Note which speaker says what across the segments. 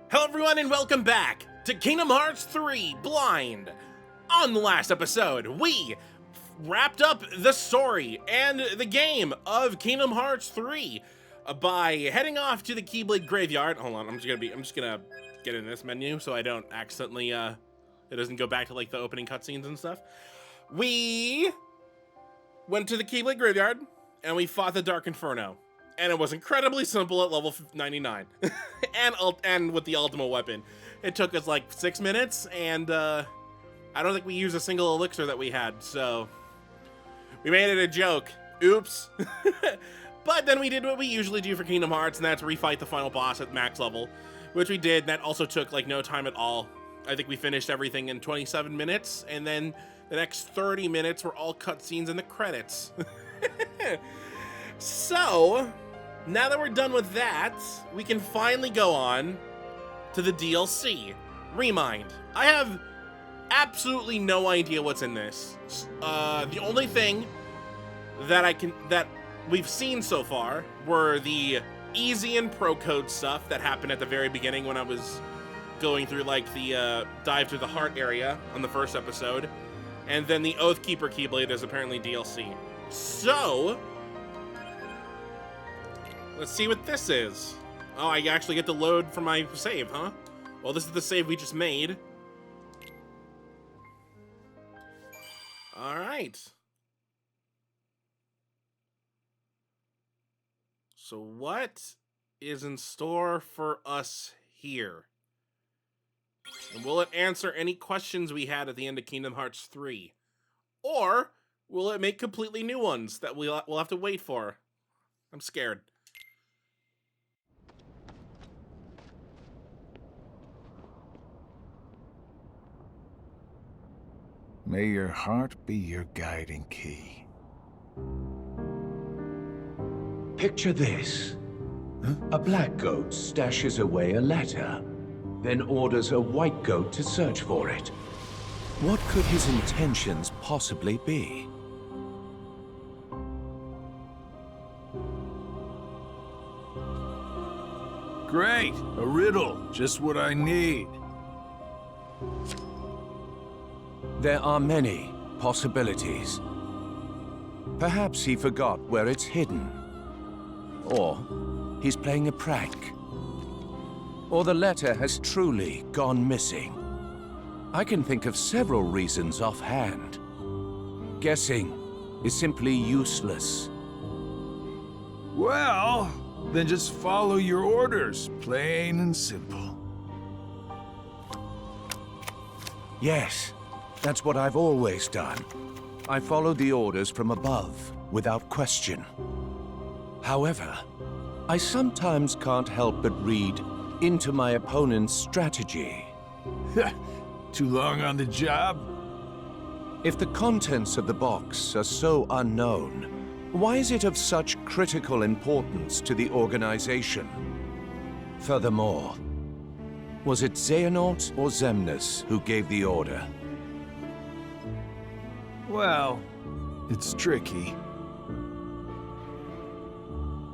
Speaker 1: Hello everyone and welcome back to Kingdom Hearts 3 Blind. On the last episode, we wrapped up the story and the game of Kingdom Hearts 3 by heading off to the Keyblade graveyard. Hold on, I'm just gonna get in this menu so I don't accidentally it doesn't go back to like the opening cutscenes and stuff. We went to the Keyblade graveyard and we fought the Dark Inferno. And it was incredibly simple at level 99. and with the ultimate weapon. It took us like 6 minutes, and I don't think we used a single elixir that we had, so we made it a joke. Oops. But then we did what we usually do for Kingdom Hearts, and that's refight the final boss at max level, which we did. That also took like no time at all. I think we finished everything in 27 minutes, and then the next 30 minutes were all cutscenes and the credits. So, now that we're done with that, we can finally go on to the DLC. Remind. I have absolutely no idea what's in this. The only thing that we've seen so far were the easy and pro code stuff that happened at the very beginning when I was going through like the dive to the heart area on the first episode. And then the Oathkeeper Keyblade is apparently DLC. So, let's see what this is. Oh, I actually get to load from my save, huh? Well, this is the save we just made. All right. So what is in store for us here? And will it answer any questions we had at the end of Kingdom Hearts 3? Or will it make completely new ones that we'll have to wait for? I'm scared.
Speaker 2: May your heart be your guiding key.
Speaker 3: Picture this. A black goat stashes away a letter, then orders a white goat to search for it. What could his intentions possibly be?
Speaker 2: Great! A riddle. Just what I need.
Speaker 3: There are many possibilities. Perhaps he forgot where it's hidden. Or he's playing a prank. Or the letter has truly gone missing. I can think of several reasons offhand. Guessing is simply useless.
Speaker 2: Well, then just follow your orders. Plain and simple.
Speaker 3: Yes. That's what I've always done. I followed the orders from above, without question. However, I sometimes can't help but read into my opponent's strategy.
Speaker 2: Too long on the job?
Speaker 3: If the contents of the box are so unknown, why is it of such critical importance to the organization? Furthermore, was it Xehanort or Xemnas who gave the order?
Speaker 2: Well, it's tricky.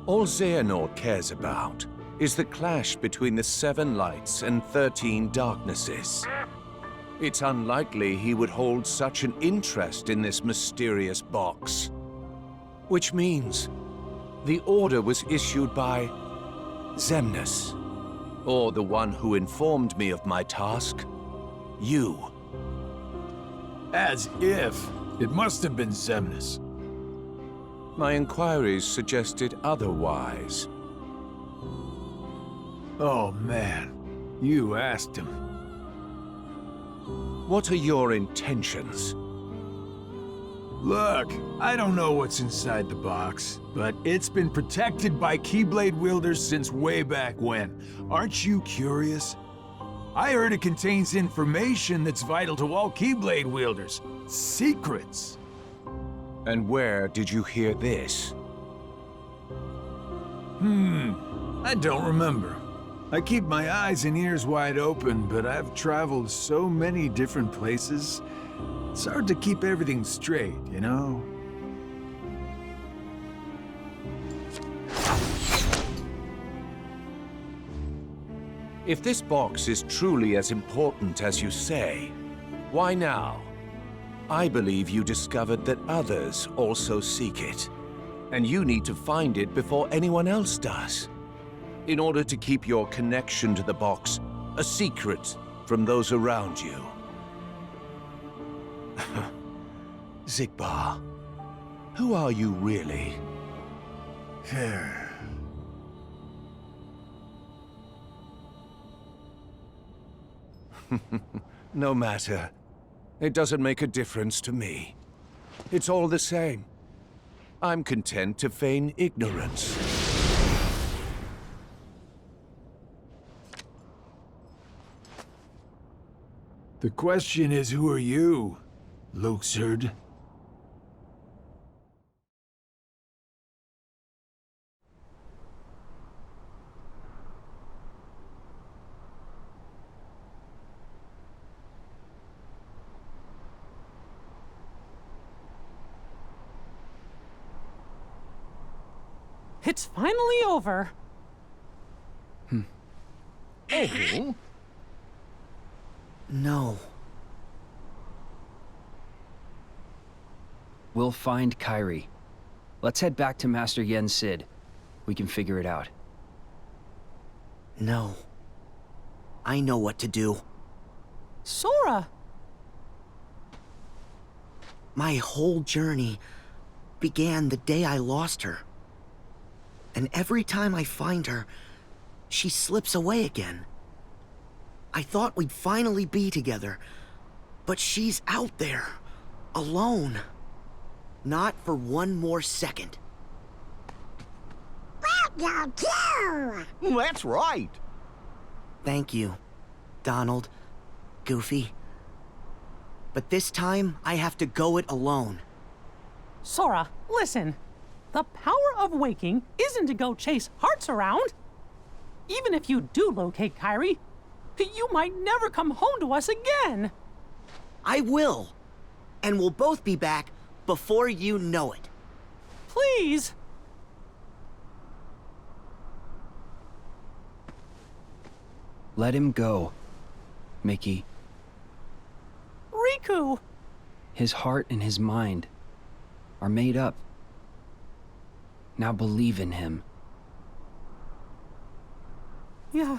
Speaker 3: All Xehanort cares about is the clash between the 7 lights and 13 darknesses. It's unlikely he would hold such an interest in this mysterious box. Which means the order was issued by Xemnas, or the one who informed me of my task, you.
Speaker 2: As if. It must have been Xemnas.
Speaker 3: My inquiries suggested otherwise.
Speaker 2: Oh man, you asked him.
Speaker 3: What are your intentions?
Speaker 2: Look, I don't know what's inside the box, but it's been protected by Keyblade wielders since way back when. Aren't you curious? I heard it contains information that's vital to all Keyblade wielders. Secrets.
Speaker 3: And where did you hear this?
Speaker 2: I don't remember. I keep my eyes and ears wide open, but I've traveled so many different places. It's hard to keep everything straight, you know?
Speaker 3: If this box is truly as important as you say, why now? I believe you discovered that others also seek it, and you need to find it before anyone else does. In order to keep your connection to the box a secret from those around you. Xigbar, who are you really? No matter. It doesn't make a difference to me. It's all the same. I'm content to feign ignorance.
Speaker 2: The question is, who are you, Luxord?
Speaker 4: It's finally over.
Speaker 5: Oh?
Speaker 6: No.
Speaker 5: We'll find KHIII. Let's head back to Master Yen Sid. We can figure it out.
Speaker 6: No. I know what to do.
Speaker 4: Sora!
Speaker 6: My whole journey began the day I lost her. And every time I find her, she slips away again. I thought we'd finally be together, but she's out there, alone. Not for one more second.
Speaker 7: That's right.
Speaker 6: Thank you, Donald, Goofy. But this time, I have to go it alone.
Speaker 4: Sora, listen. The power of waking isn't to go chase hearts around. Even if you do locate KHIII, you might never come home to us again.
Speaker 6: I will. And we'll both be back before you know it.
Speaker 4: Please.
Speaker 5: Let him go, Mickey.
Speaker 4: Riku!
Speaker 5: His heart and his mind are made up. Now believe in him.
Speaker 4: Yeah.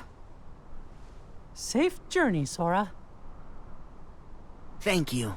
Speaker 4: Safe journey, Sora.
Speaker 6: Thank you.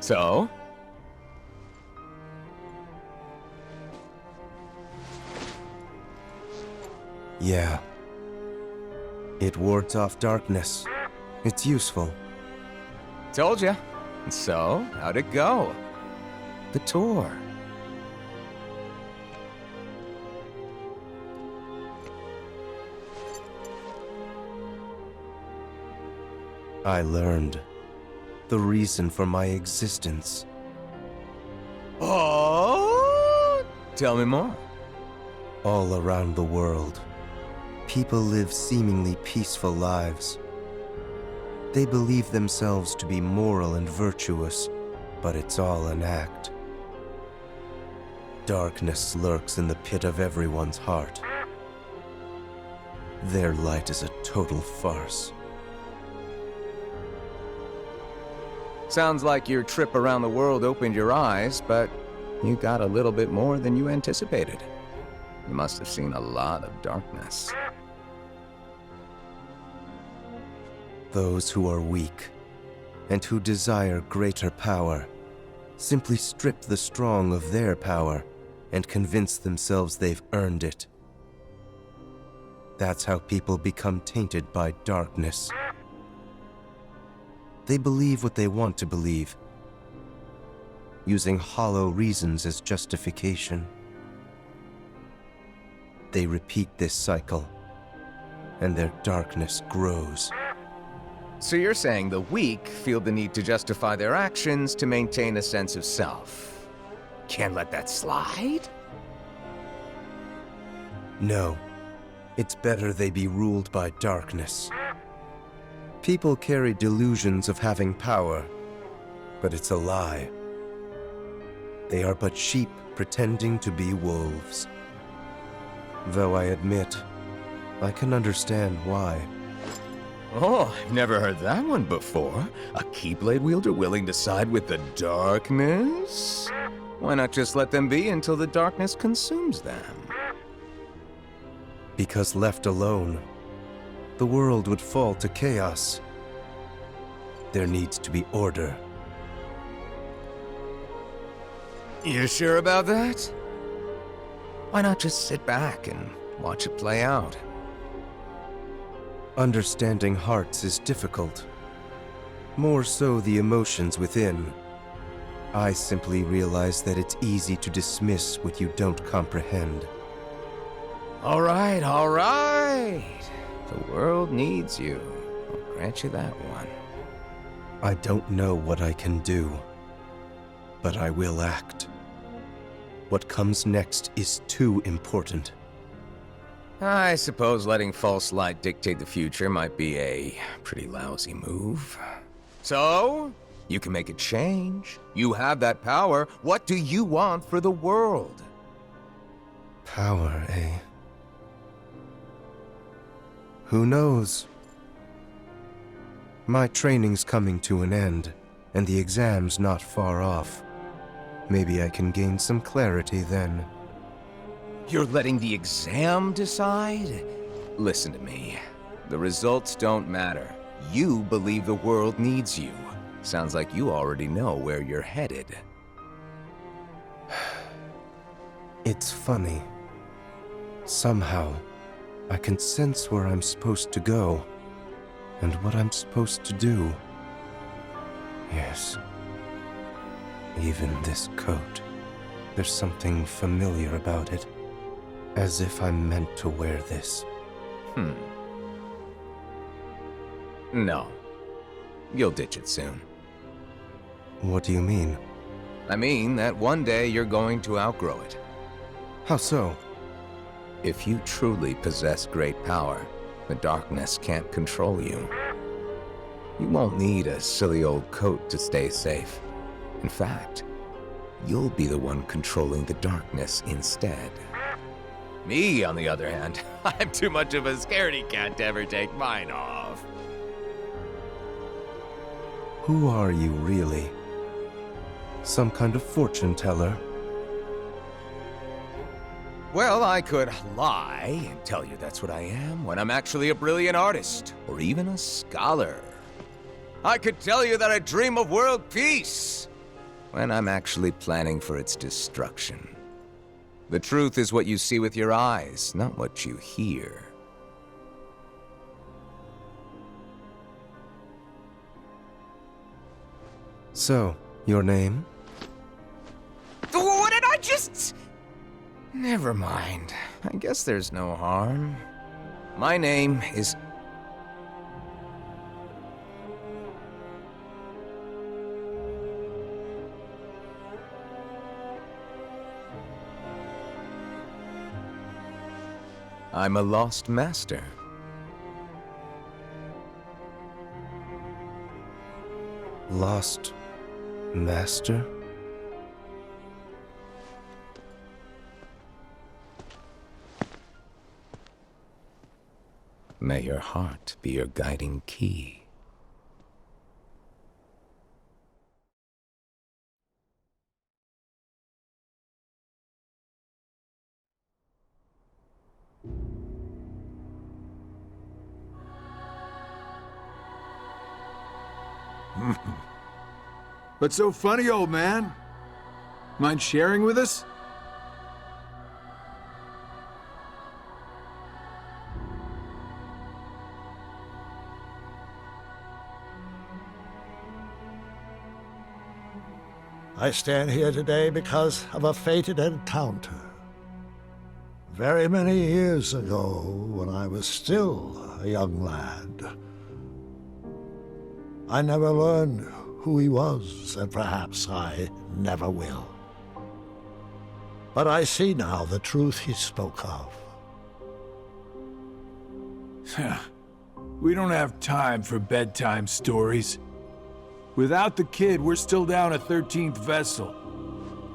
Speaker 8: So?
Speaker 9: Yeah. It wards off darkness. It's useful.
Speaker 8: Told ya. So, how'd it go? The tour.
Speaker 9: I learned the reason for my existence.
Speaker 8: Oh? Tell me more.
Speaker 9: All around the world, people live seemingly peaceful lives. They believe themselves to be moral and virtuous, but it's all an act. Darkness lurks in the pit of everyone's heart. Their light is a total farce.
Speaker 8: Sounds like your trip around the world opened your eyes, but you got a little bit more than you anticipated. You must have seen a lot of darkness.
Speaker 9: Those who are weak and who desire greater power simply strip the strong of their power and convince themselves they've earned it. That's how people become tainted by darkness. They believe what they want to believe, using hollow reasons as justification. They repeat this cycle, and their darkness grows.
Speaker 8: So you're saying the weak feel the need to justify their actions to maintain a sense of self. Can't let that slide?
Speaker 9: No. It's better they be ruled by darkness. People carry delusions of having power, but it's a lie. They are but sheep pretending to be wolves. Though I admit, I can understand why.
Speaker 8: Oh, I've never heard that one before. A Keyblade wielder willing to side with the darkness? Why not just let them be until the darkness consumes them?
Speaker 9: Because left alone, the world would fall to chaos. There needs to be order.
Speaker 8: You sure about that? Why not just sit back and watch it play out?
Speaker 9: Understanding hearts is difficult. More so the emotions within. I simply realize that it's easy to dismiss what you don't comprehend.
Speaker 8: All right, all right. The world needs you. I'll grant you that one.
Speaker 9: I don't know what I can do, but I will act. What comes next is too important.
Speaker 8: I suppose letting false light dictate the future might be a pretty lousy move. So, you can make a change. You have that power. What do you want for the world?
Speaker 9: Power, eh? Who knows? My training's coming to an end, and the exam's not far off. Maybe I can gain some clarity then.
Speaker 8: You're letting the exam decide? Listen to me. The results don't matter. You believe the world needs you. Sounds like you already know where you're headed.
Speaker 9: It's funny. Somehow, I can sense where I'm supposed to go, and what I'm supposed to do. Yes. Even this coat. There's something familiar about it. As if I'm meant to wear this.
Speaker 8: No. You'll ditch it soon.
Speaker 9: What do you mean?
Speaker 8: I mean that one day you're going to outgrow it.
Speaker 9: How so?
Speaker 8: If you truly possess great power, the darkness can't control you. You won't need a silly old coat to stay safe. In fact, you'll be the one controlling the darkness instead. Me, on the other hand, I'm too much of a scaredy cat to ever take mine off.
Speaker 9: Who are you, really? Some kind of fortune teller?
Speaker 8: Well, I could lie and tell you that's what I am when I'm actually a brilliant artist, or even a scholar. I could tell you that I dream of world peace when I'm actually planning for its destruction. The truth is what you see with your eyes, not what you hear.
Speaker 9: So, your name?
Speaker 8: What did I just... Never mind. I guess there's no harm. My name is... I'm a lost master.
Speaker 9: Lost master?
Speaker 8: May your heart be your guiding key.
Speaker 2: What's so funny, old man? Mind sharing with us?
Speaker 7: I stand here today because of a fated encounter. Very many years ago, when I was still a young lad. I never learned who he was, and perhaps I never will. But I see now the truth he spoke of.
Speaker 2: We don't have time for bedtime stories. Without the kid, we're still down a 13th vessel.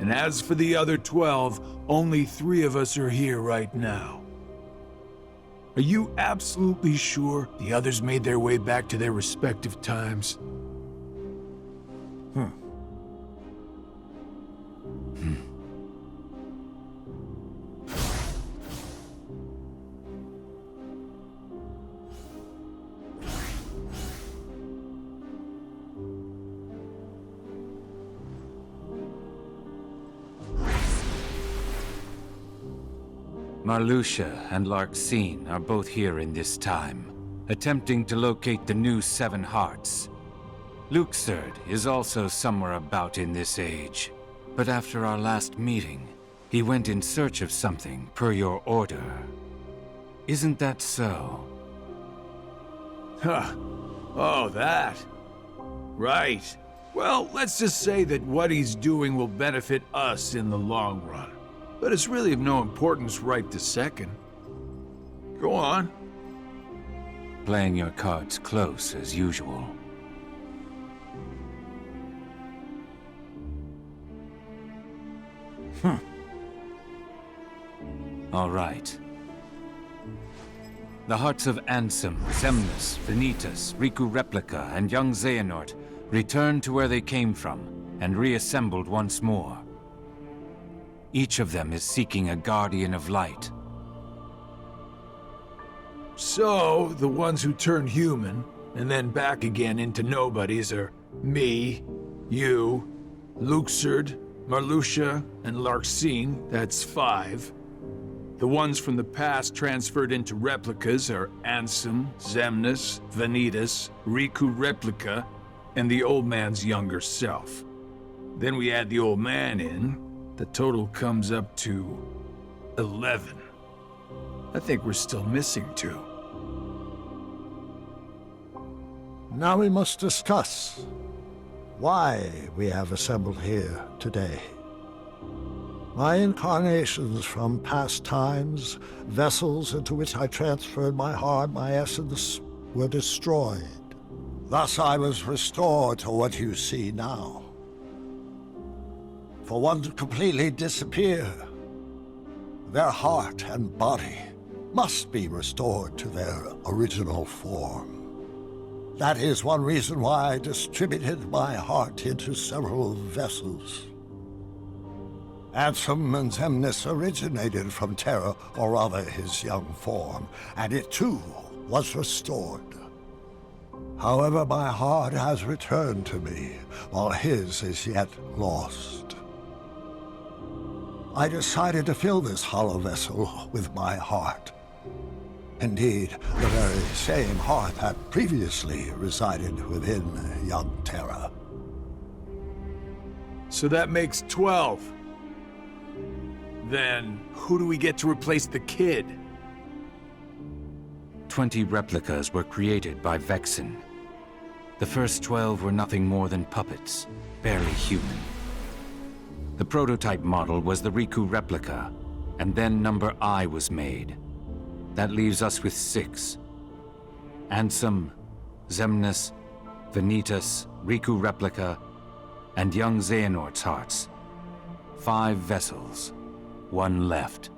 Speaker 2: And as for the other 12, only 3 of us are here right now. Are you absolutely sure the others made their way back to their respective times?
Speaker 3: Marluxia and Larxene are both here in this time, attempting to locate the new 7 hearts. Luxord is also somewhere about in this age, but after our last meeting, he went in search of something per your order. Isn't that so?
Speaker 2: Huh. Oh, that. Right. Well, let's just say that what he's doing will benefit us in the long run. But it's really of no importance right this second. Go on.
Speaker 3: Playing your cards close as usual. All right. The hearts of Ansem, Xemnas, Vanitas, Riku Replica, and young Xehanort returned to where they came from and reassembled once more. Each of them is seeking a guardian of light.
Speaker 2: So, the ones who turned human, and then back again into nobodies are me, you, Luxord, Marluxia, and Larxene, that's 5. The ones from the past transferred into replicas are Ansem, Xemnas, Vanitas, Riku Replica, and the old man's younger self. Then we add the old man in, the total comes up to 11. I think we're still missing 2.
Speaker 7: Now we must discuss why we have assembled here today. My incarnations from past times, vessels into which I transferred my heart, my essence, were destroyed. Thus I was restored to what you see now. For one to completely disappear, their heart and body must be restored to their original form. That is one reason why I distributed my heart into several vessels. Ansem and Xemnas originated from Terra, or rather his young form, and it too was restored. However, my heart has returned to me, while his is yet lost. I decided to fill this hollow vessel with my heart. Indeed, the very same heart that previously resided within young Terra.
Speaker 2: So that makes 12. Then, who do we get to replace the kid?
Speaker 3: 20 replicas were created by Vexen. The first 12 were nothing more than puppets, barely human. The prototype model was the Riku replica, and then number I was made. That leaves us with 6. Ansem, Xemnas, Vanitas, Riku replica, and young Xehanort's hearts. 5 vessels, 1 left.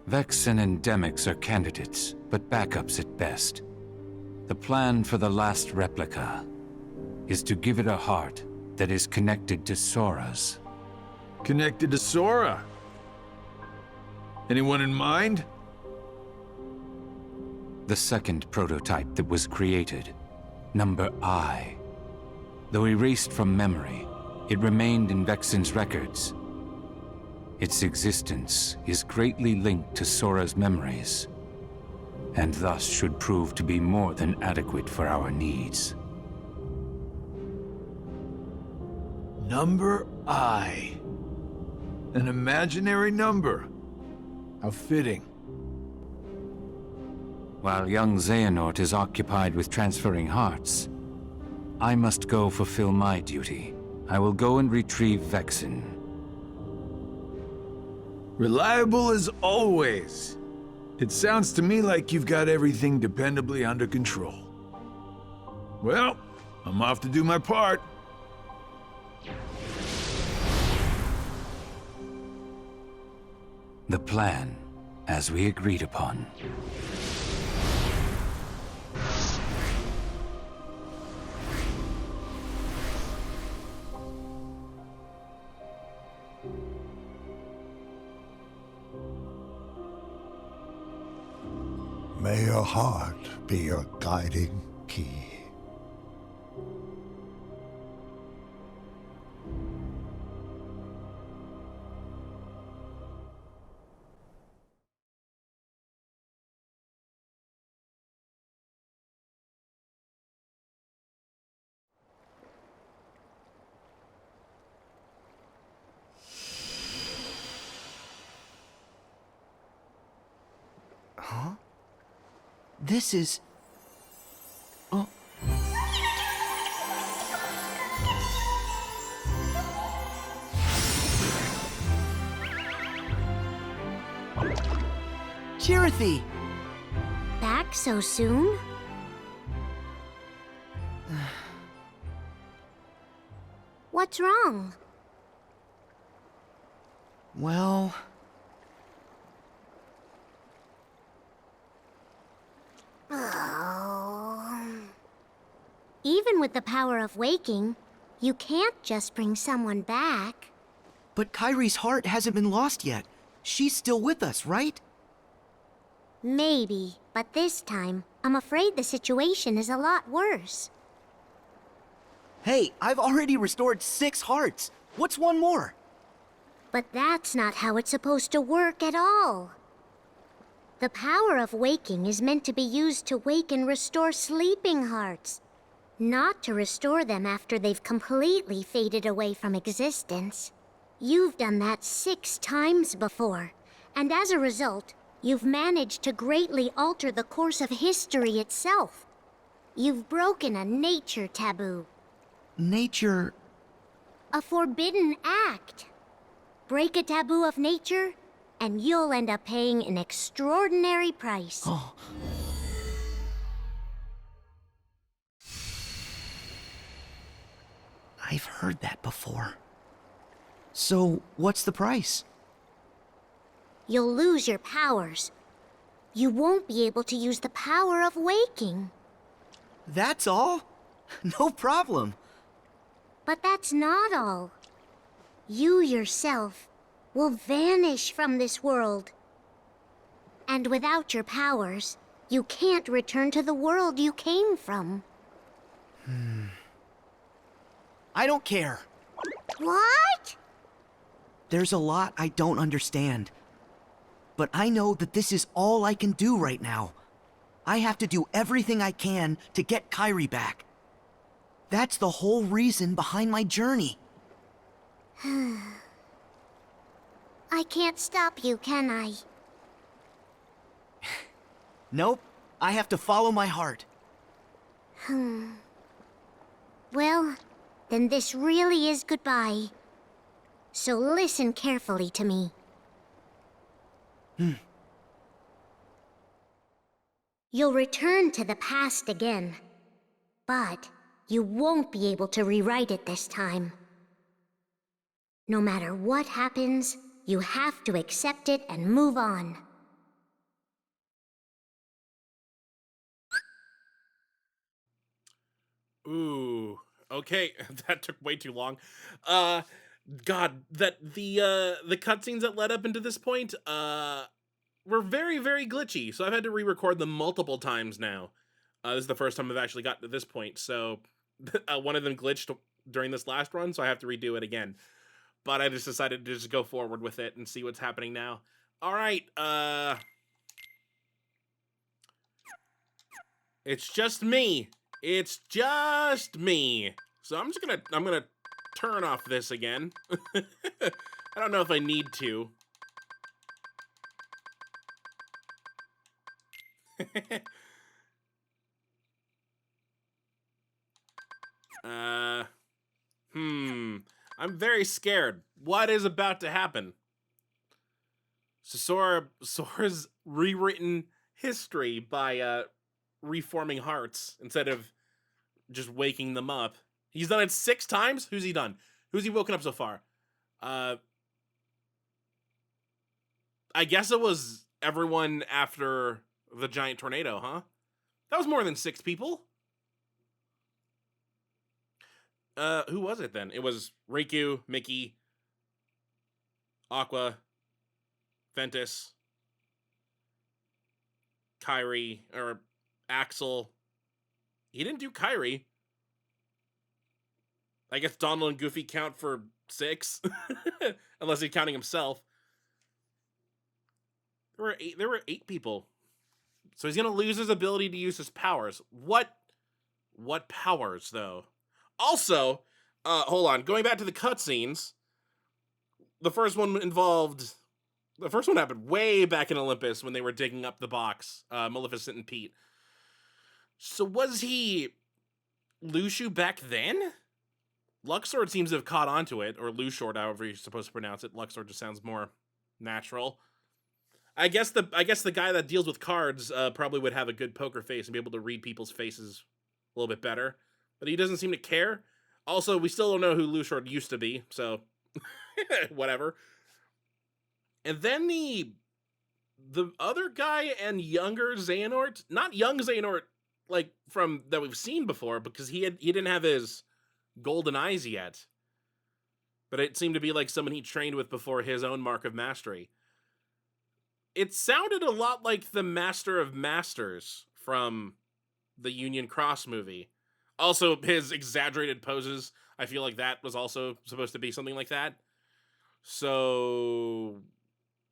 Speaker 3: Vexen and Demyx are candidates, but backups at best. The plan for the last replica is to give it a heart that is connected to Sora's.
Speaker 2: Connected to Sora? Anyone in mind?
Speaker 3: The second prototype that was created, number I,
Speaker 10: Though erased from memory, it remained in Vexen's records. Its existence is greatly linked to Sora's memories, and thus should prove to be more than adequate for our needs.
Speaker 2: Number I. An imaginary number. How fitting.
Speaker 10: While young Xehanort is occupied with transferring hearts, I must go fulfill my duty. I will go and retrieve Vexen.
Speaker 2: Reliable as always. It sounds to me like you've got everything dependably under control. Well, I'm off to do my part.
Speaker 10: The plan, as we agreed upon.
Speaker 7: May your heart be your guiding key.
Speaker 6: Huh? This is... Oh. KHIII!
Speaker 11: Back so soon? What's wrong?
Speaker 6: Well...
Speaker 11: Even with the power of waking, you can't just bring someone back.
Speaker 6: But KHIII's heart hasn't been lost yet. She's still with us, right?
Speaker 11: Maybe, but this time, I'm afraid the situation is a lot worse.
Speaker 6: Hey, I've already restored 6 hearts. What's one more?
Speaker 11: But that's not how it's supposed to work at all. The power of waking is meant to be used to wake and restore sleeping hearts, not to restore them after they've completely faded away from existence. You've done that 6 times before, and as a result, you've managed to greatly alter the course of history itself. You've broken a nature taboo.
Speaker 6: Nature...
Speaker 11: A forbidden act. Break a taboo of nature, and you'll end up paying an extraordinary price.
Speaker 6: Oh. I've heard that before. So, what's the price?
Speaker 11: You'll lose your powers. You won't be able to use the power of waking.
Speaker 6: That's all? No problem.
Speaker 11: But that's not all. You yourself will vanish from this world. And without your powers, you can't return to the world you came from.
Speaker 6: I don't care.
Speaker 11: What?
Speaker 6: There's a lot I don't understand. But I know that this is all I can do right now. I have to do everything I can to get KHIII back. That's the whole reason behind my journey.
Speaker 11: I can't stop you, can I?
Speaker 6: Nope. I have to follow my heart.
Speaker 11: Well, then this really is goodbye. So listen carefully to me. You'll return to the past again, but you won't be able to rewrite it this time. No matter what happens, you have to accept it and move on.
Speaker 1: Ooh, okay, that took way too long. God, that the cutscenes that led up into this point, were very, very glitchy, so I've had to re-record them multiple times now. This is the first time I've actually gotten to this point, so one of them glitched during this last run, so I have to redo it again. But I just decided to just go forward with it and see what's happening now. All right, it's just me. It's just me. So I'm gonna turn off this again. I don't know if I need to. I'm very scared. What is about to happen? So Sora's rewritten history by reforming hearts instead of just waking them up. He's done it 6 times? Who's he done? Who's he woken up so far? I guess it was everyone after the giant tornado, huh? That was more than 6 people. Who was it then? It was Riku, Mickey, Aqua, Ventus, KHIII, or Axel. He didn't do KHIII. I guess Donald and Goofy count for 6, unless he's counting himself. There were 8 people. So he's gonna lose his ability to use his powers. What powers though? Also, hold on. Going back to the cutscenes, the first one happened way back in Olympus when they were digging up the box, Maleficent and Pete. So was he Lushu back then? Luxord seems to have caught on to it, or Lushord, however you're supposed to pronounce it. Luxord just sounds more natural. I guess the guy that deals with cards probably would have a good poker face and be able to read people's faces a little bit better. But he doesn't seem to care. Also, we still don't know who Lushord used to be, so whatever. And then the other guy and younger Xehanort, not young Xehanort like from that we've seen before, because he didn't have his golden eyes yet. But it seemed to be like someone he trained with before his own Mark of Mastery. It sounded a lot like the Master of Masters from the Union Cross movie. Also, his exaggerated poses, I feel like that was also supposed to be something like that. So,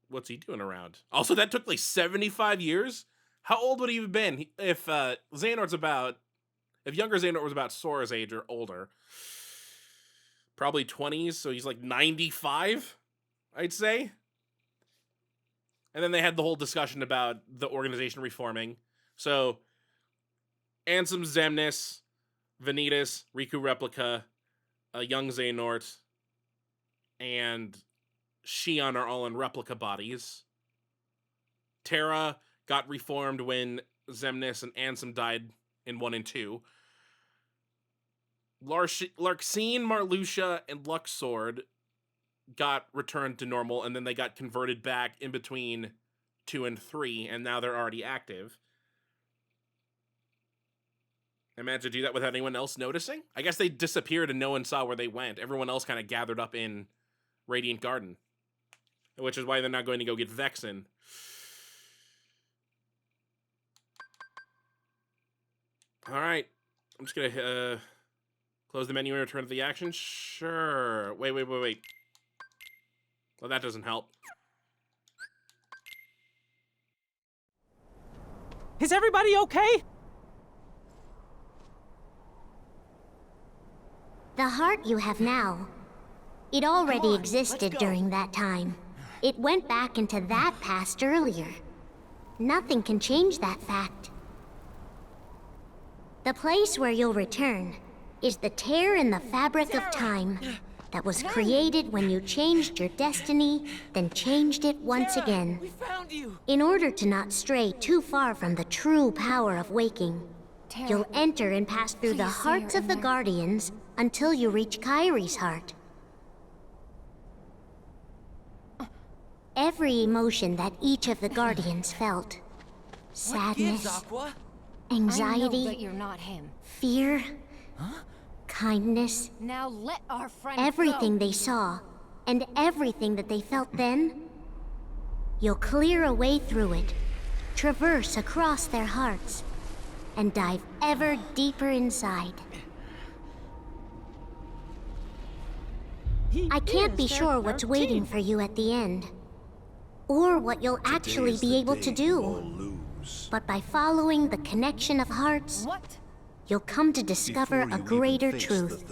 Speaker 1: what's he doing around? Also, that took like 75 years? How old would he have been if younger Xehanort was about Sora's age or older? Probably 20s, so he's like 95, I'd say. And then they had the whole discussion about the organization reforming. So, Ansem Xemnas, Vanitas, Riku Replica, young Xehanort, and Xion are all in replica bodies. Terra got reformed when Xemnas and Ansem died in 1 and 2. Larxene, Marluxia, and Luxord got returned to normal, and then they got converted back in between 2 and 3, and now they're already active. I managed to do that without anyone else noticing. I guess they disappeared and no one saw where they went. Everyone else kind of gathered up in Radiant Garden, which is why they're not going to go get Vexen. All right, I'm just gonna close the menu and return to the action. Sure. Wait. Well, that doesn't help.
Speaker 4: Is everybody okay?
Speaker 11: The heart you have now, it already existed during that time. It went back into that past earlier. Nothing can change that fact. The place where you'll return is the tear in the fabric of time that was created when you changed your destiny, then changed it once again.
Speaker 12: We found you.
Speaker 11: In order to not stray too far from the true power of waking, you'll enter and pass through the hearts of the Guardians until you reach KHIII's heart. Every emotion that each of the Guardians felt, sadness, anxiety,
Speaker 12: I know that you're not him.
Speaker 11: fear, kindness,
Speaker 12: Now let our friend
Speaker 11: everything
Speaker 12: go.
Speaker 11: they saw, and everything that they felt then, you'll clear a way through it, traverse across their hearts, and dive ever deeper inside. I can't be sure what's waiting for you at the end. Or what you'll actually be able to do. But by following the connection of hearts, you'll come to discover a greater truth.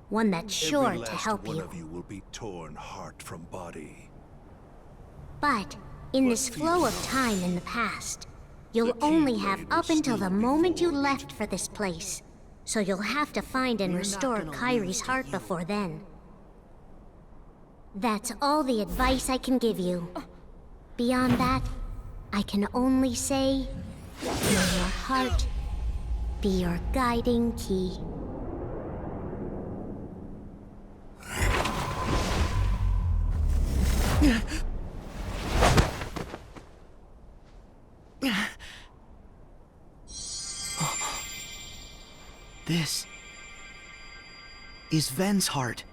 Speaker 11: One that's sure to help you.
Speaker 13: Every last one of you will be torn heart from body.
Speaker 11: But in this flow of time in the past, you'll only have up until the moment you left for this place. So you'll have to find and restore KHIII's heart before then. That's all the advice I can give you. Beyond that, I can only say, may your heart be your guiding key.
Speaker 6: This is Ven's heart.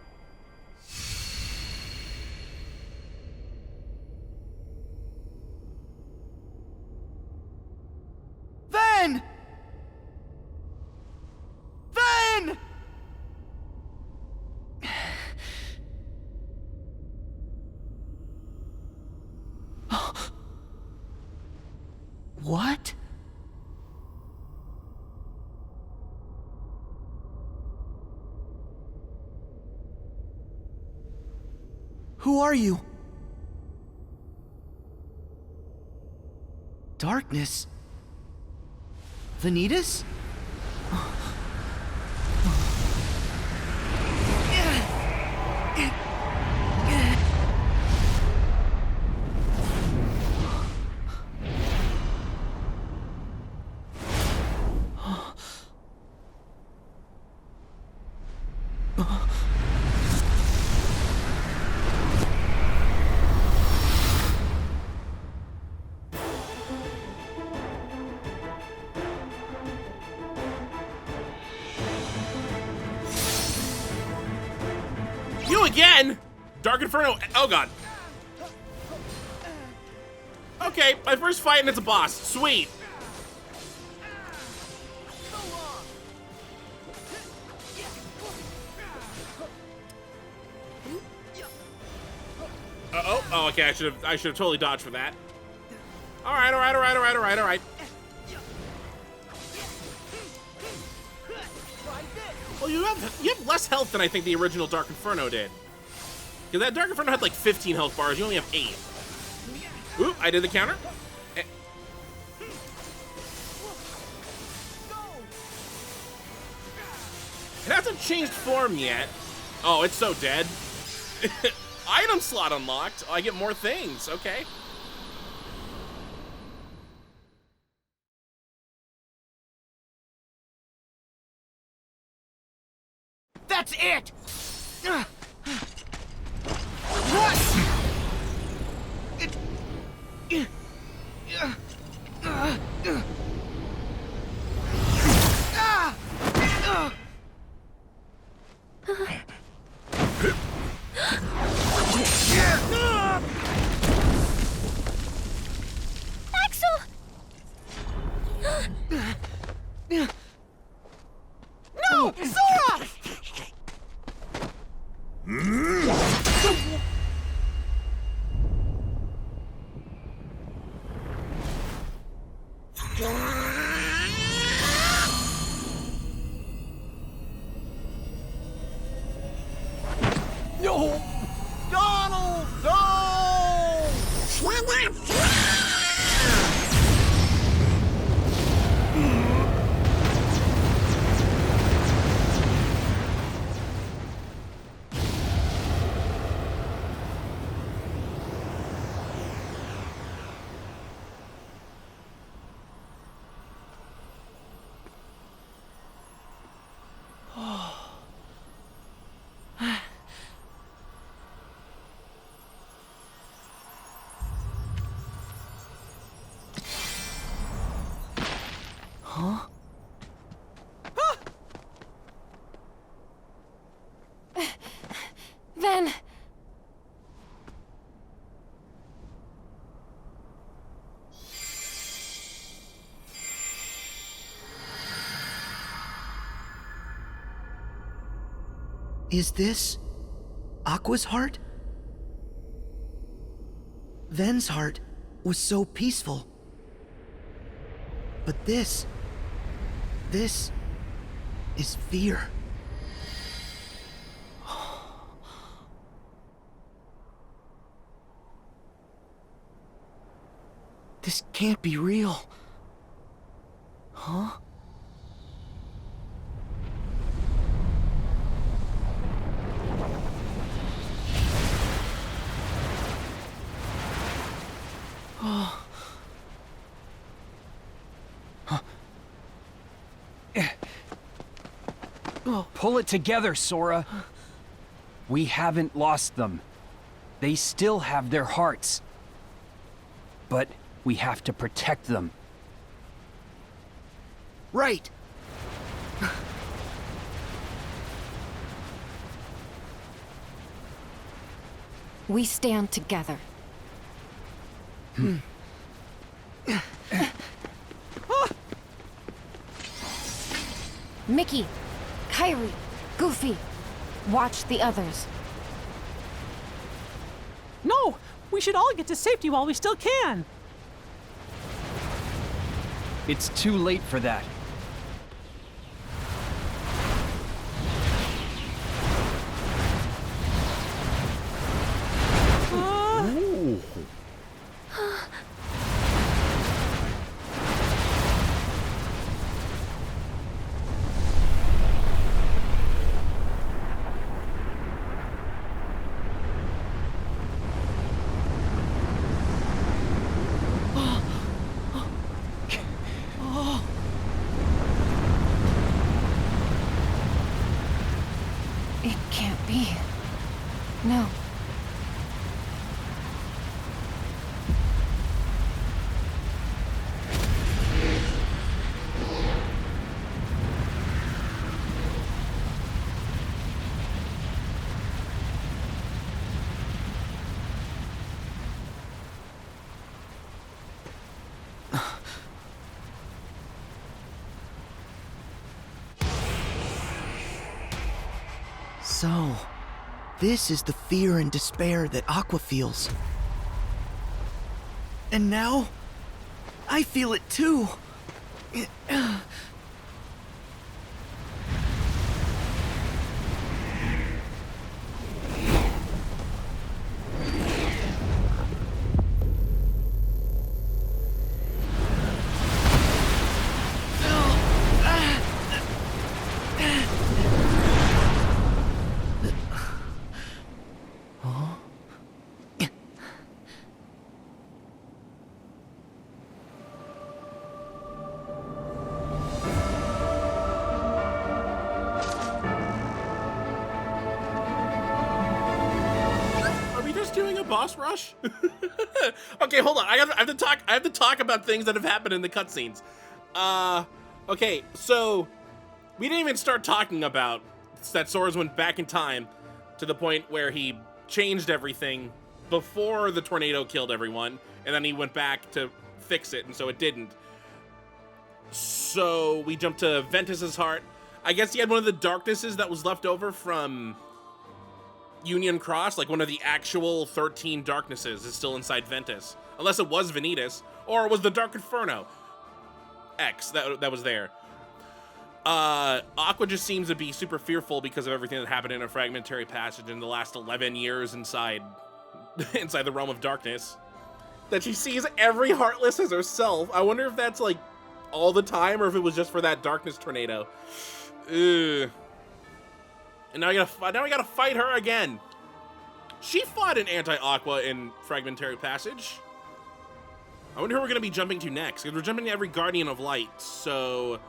Speaker 6: Ven! Ven! What? Who are you? Darkness? Vanitas?
Speaker 1: You again? Dark Inferno. Oh god. Okay, my first fight and it's a boss. Sweet. Oh, okay. I should have totally dodged for that. All right. Well, you have less health than I think the original Dark Inferno did. Because that Dark Inferno had like 15 health bars. You only have 8. Oop! I did the counter. It hasn't changed form yet. Oh, it's so dead. Item slot unlocked. Oh, I get more things. Okay.
Speaker 6: That's it!
Speaker 11: Axel! No! Sora!
Speaker 7: No! Donald! No!
Speaker 6: Huh?
Speaker 12: Ven!
Speaker 6: Is this Aqua's heart? Ven's heart was so peaceful. But this is fear. This can't be real. Huh?
Speaker 5: Pull it together, Sora. We haven't lost them. They still have their hearts. But we have to protect them.
Speaker 6: Right.
Speaker 12: We stand together. Mickey, KHIII, Goofy, watch the others.
Speaker 4: No! We should all get to safety while we still can!
Speaker 5: It's too late for that.
Speaker 12: It can't be. No.
Speaker 6: So, this is the fear and despair that Aqua feels. And now, I feel it too.
Speaker 1: Doing a boss rush? Okay, hold on. I have to talk about things that have happened in the cutscenes. Okay, so we didn't even start talking about that Sora's went back in time to the point where he changed everything before the tornado killed everyone, and then he went back to fix it, and so it didn't. So we jumped to Ventus's heart. I guess he had one of the darknesses that was left over from Union Cross, like one of the actual 13 darknesses is still inside Ventus. Unless it was Vanitas, or it was the Dark Inferno X that was there. Aqua just seems to be super fearful because of everything that happened in a fragmentary passage in the last 11 years inside the realm of darkness. That she sees every Heartless as herself. I wonder if that's like all the time or if it was just for that darkness tornado. Ugh. And now we gotta fight her again. She fought an anti-Aqua in Fragmentary Passage. I wonder who we're gonna be jumping to next, because we're jumping to every Guardian of Light. So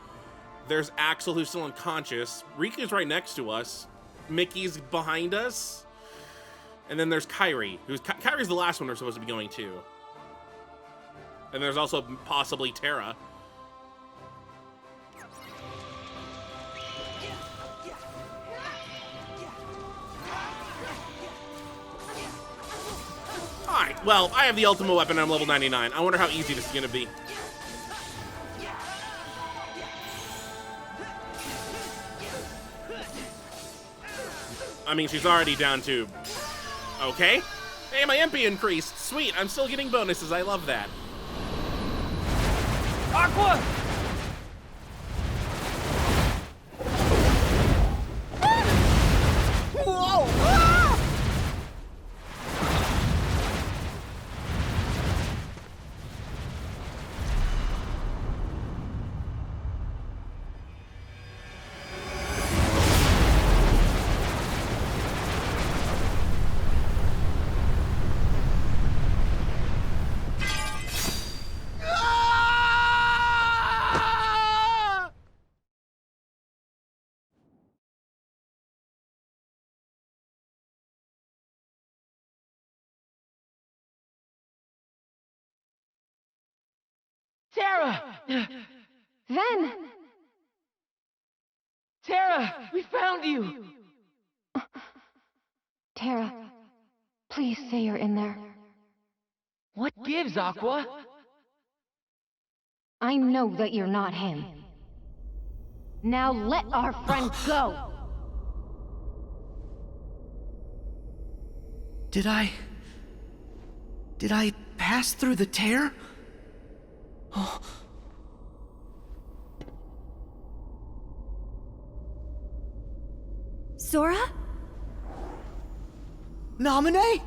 Speaker 1: there's Axel, who's still unconscious. Riku's right next to us. Mickey's behind us. And then there's KHIII. KHIII's the last one we're supposed to be going to. And there's also possibly Terra. Alright, well, I have the ultimate weapon and I'm level 99. I wonder how easy this is gonna be. I mean, she's already down to Okay. Hey, my MP increased. Sweet, I'm still getting bonuses. I love that.
Speaker 5: Aqua!
Speaker 6: Whoa! Ah!
Speaker 14: Terra!
Speaker 12: Ven!
Speaker 14: Terra, we found you!
Speaker 12: Terra, please say you're in there.
Speaker 14: What gives, Aqua?
Speaker 12: I know that you're not him. Now let our friend go!
Speaker 6: Did I pass through the tear? Oh.
Speaker 12: Sora?
Speaker 6: Naminé?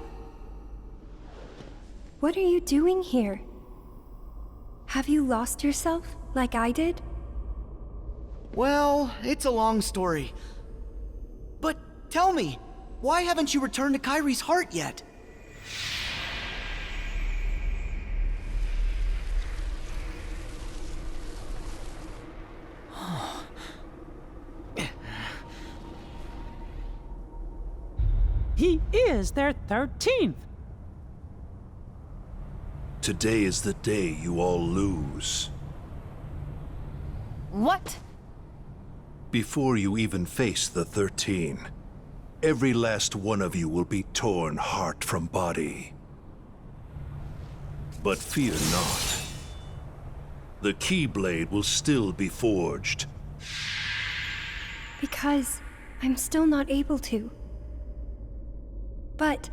Speaker 15: What are you doing here? Have you lost yourself, like I did?
Speaker 6: Well, it's a long story. But tell me, why haven't you returned to KHIII's heart yet?
Speaker 4: He is their 13th.
Speaker 13: Today is the day you all lose.
Speaker 12: What?
Speaker 13: Before you even face the 13, every last one of you will be torn heart from body. But fear not. The Keyblade will still be forged.
Speaker 15: Because I'm still not able to. But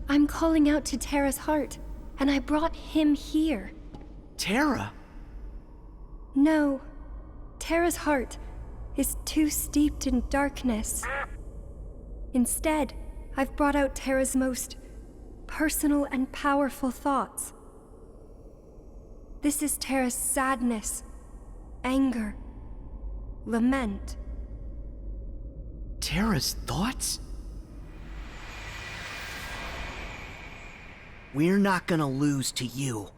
Speaker 15: I'm calling out to Terra's heart, and I brought him here.
Speaker 6: Terra?
Speaker 15: No. Terra's heart is too steeped in darkness. Instead, I've brought out Terra's most personal and powerful thoughts. This is Terra's sadness, anger, lament.
Speaker 6: Terra's thoughts? We're not gonna lose to you.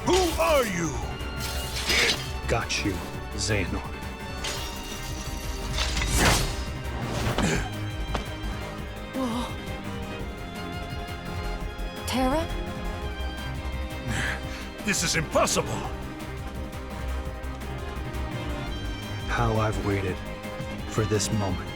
Speaker 13: Who are you?
Speaker 16: Got you, Xehanort.
Speaker 12: Terra?
Speaker 13: This is impossible.
Speaker 16: How I've waited for this moment.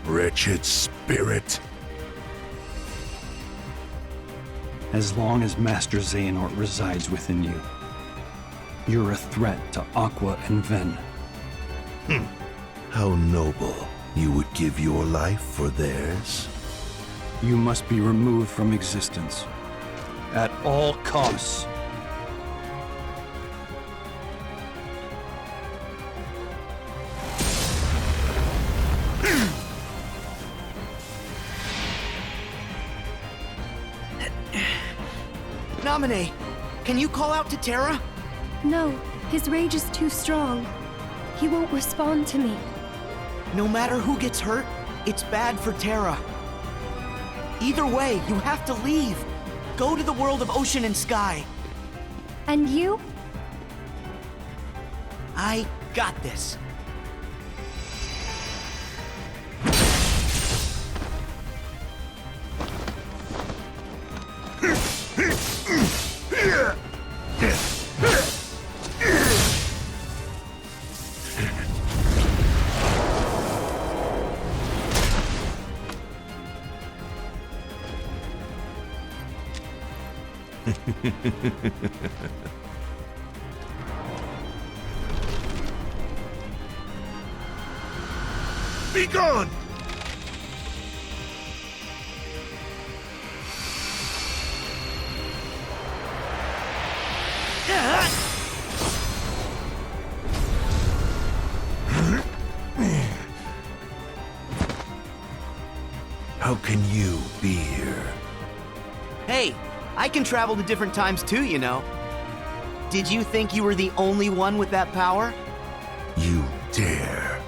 Speaker 13: wretched spirit.
Speaker 5: As long as Master Xehanort resides within you, you're a threat to Aqua and Ven.
Speaker 13: How noble. You would give your life for theirs?
Speaker 5: You must be removed from existence. At all costs.
Speaker 6: Naminé, can you call out to Terra?
Speaker 15: No, his rage is too strong. He won't respond to me.
Speaker 6: No matter who gets hurt, it's bad for Terra. Either way, you have to leave. Go to the world of ocean and sky.
Speaker 15: And you?
Speaker 6: I got this.
Speaker 13: Be gone! How can you be here?
Speaker 6: Hey, I can travel to different times too, you know. Did you think you were the only one with that power?
Speaker 13: You dare.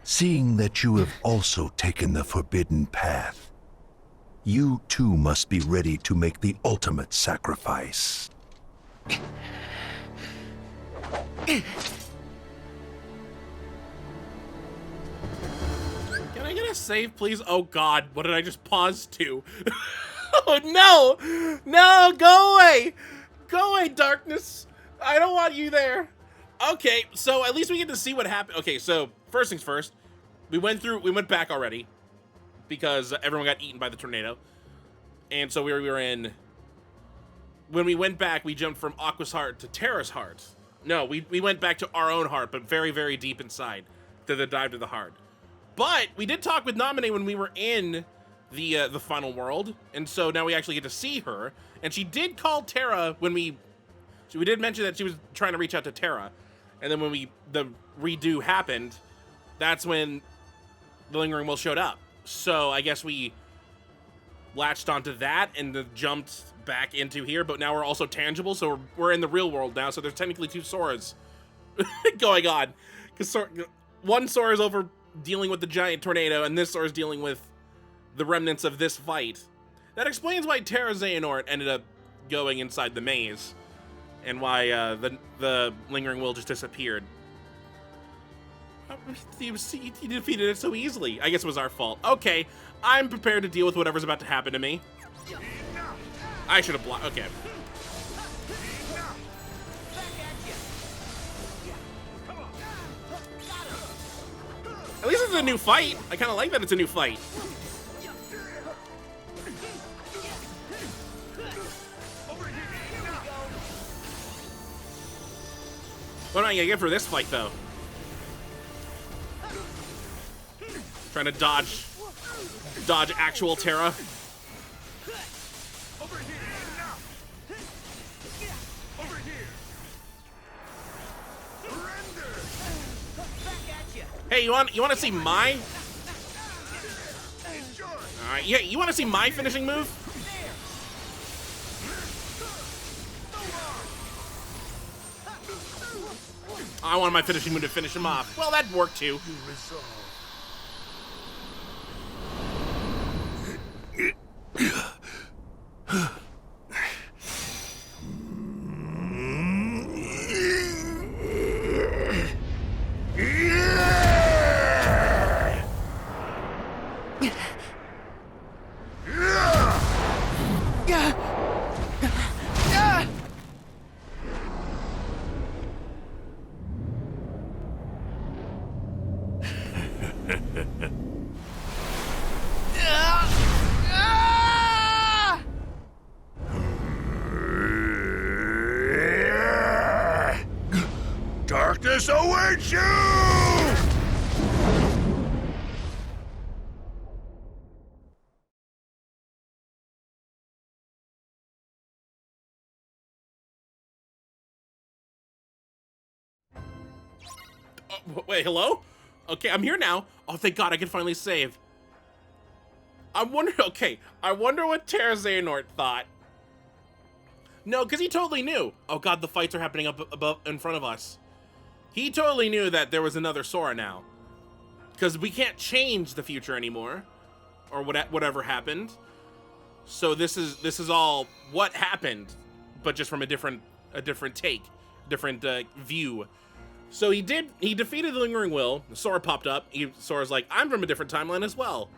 Speaker 13: Seeing that you have also taken the forbidden path, you too must be ready to make the ultimate sacrifice.
Speaker 1: Can I get a save, please? Oh god, what did I just pause to? Oh no! No, go away! Go away, darkness! I don't want you there. Okay, so at least we get to see what happened. Okay, so first things first, we went back already because everyone got eaten by the tornado. And so we were in, when we went back, we jumped from Aqua's heart to Terra's heart. No, we went back to our own heart, but very, very deep inside to the dive to the heart. But we did talk with Naminé when we were in the final world, and so now we actually get to see her. And she did call Terra when we did mention that she was trying to reach out to Terra. And then when the redo happened, that's when the Lingering Will showed up. So I guess we latched onto that and jumped back into here, but now we're also tangible, so we're in the real world now, so there's technically two Soras going on. Because one Sora is over dealing with the giant tornado, and this Sora is dealing with the remnants of this fight. That explains why Terra Xehanort ended up going inside the maze, and why the Lingering Will just disappeared. He defeated it so easily. I guess it was our fault. Okay, I'm prepared to deal with whatever's about to happen to me. I should have blocked. Okay. At least it's a new fight. I kind of like that it's a new fight. What am I gonna get for this fight, though? Trying to dodge actual Terra. Hey, you want to see my? All right, yeah, you want to see my finishing move? I wanted my finishing move to finish him off. Well, that worked too.
Speaker 13: Darkness awaits you!
Speaker 1: Wait, hello? Okay, I'm here now. Oh, thank God, I can finally save. I wonder what Xehanort thought. No, because he totally knew. Oh God, the fights are happening up above in front of us. He totally knew that there was another Sora now. Because we can't change the future anymore. Or whatever happened. So this is all what happened, but just from a different take, different view. So he defeated the Lingering Will. Sora popped up. Sora's like, I'm from a different timeline as well.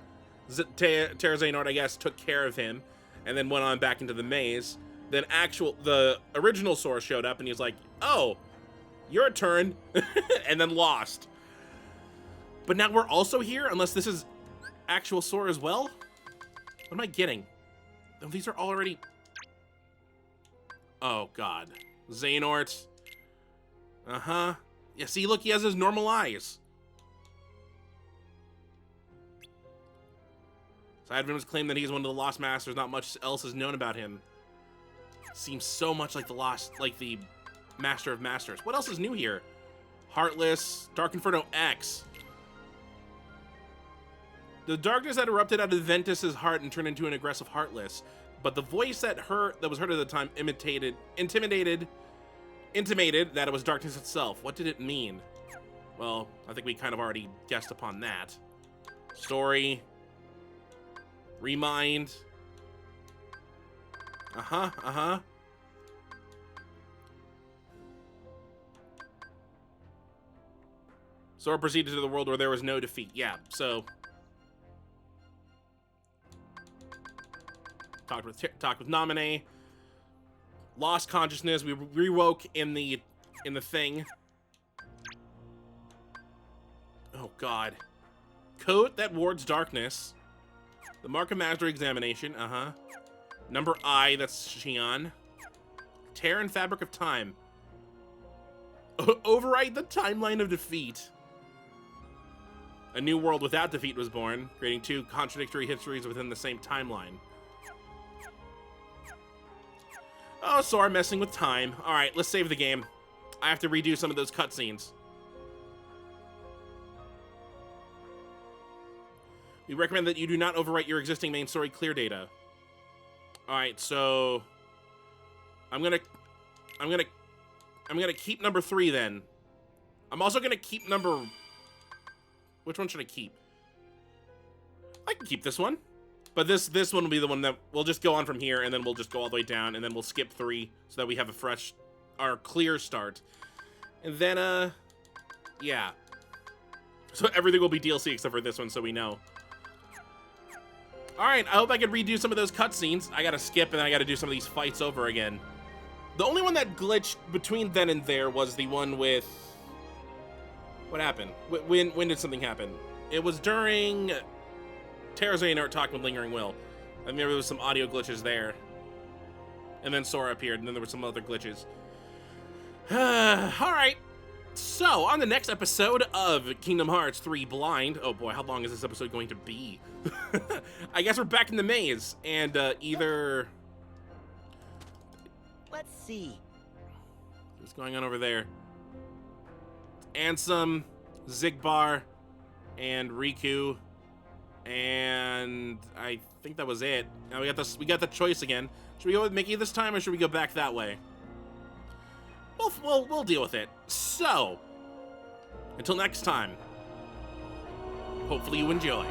Speaker 1: Xehanort, I guess, took care of him, and then went on back into the maze. Then the original Sora showed up, and he's like, oh, your turn, and then lost. But now we're also here, unless this is actual Sora as well? What am I getting? Oh, these are already... Oh, God. Xehanort. Uh-huh. Yeah, see, look, he has his normal eyes. Side of him has claimed that he's one of the Lost Masters. Not much else is known about him. Seems so much like the Master of Masters. What else is new here? Heartless, Dark Inferno X. The darkness that erupted out of Ventus's heart and turned into an aggressive Heartless. But the voice that was heard at the time intimated that it was darkness itself. What did it mean? Well, I think we kind of already guessed upon that. Story. Remind. Uh-huh. Sora proceeded to the world where there was no defeat. Yeah, so... Talked with Naminé. Lost consciousness. We rewoke in the thing. Oh, God. Coat that wards darkness. The Mark of Mastery examination. Uh-huh. Number I, that's Xian. Tear and Fabric of Time. Overwrite the timeline of defeat. A new world without defeat was born, creating two contradictory histories within the same timeline. Oh, Sora messing with time. Alright, let's save the game. I have to redo some of those cutscenes. We recommend that you do not overwrite your existing main story clear data. Alright, so... I'm gonna keep number 3 then. I'm also gonna keep number... Which one should I keep? I can keep this one. But this one will be the one that we'll just go on from here, and then we'll just go all the way down, and then we'll skip 3 so that we have our clear start. And then, yeah. So everything will be DLC except for this one, so we know. Alright, I hope I can redo some of those cutscenes. I gotta skip, and then I gotta do some of these fights over again. The only one that glitched between then and there was the one with... What happened? When did something happen? It was during... Xehanort talking with Lingering Will. I mean, there was some audio glitches there. And then Sora appeared, and then there were some other glitches. Alright. So, on the next episode of Kingdom Hearts 3 Blind... Oh boy, how long is this episode going to be? I guess we're back in the maze, and either...
Speaker 6: Let's see.
Speaker 1: What's going on over there? Ansem, Zigbar, and Riku, and I think that was it. Now we got the choice again. Should we go with Mickey this time, or should we go back that way? we'll deal with it. So, until next time, hopefully you enjoy.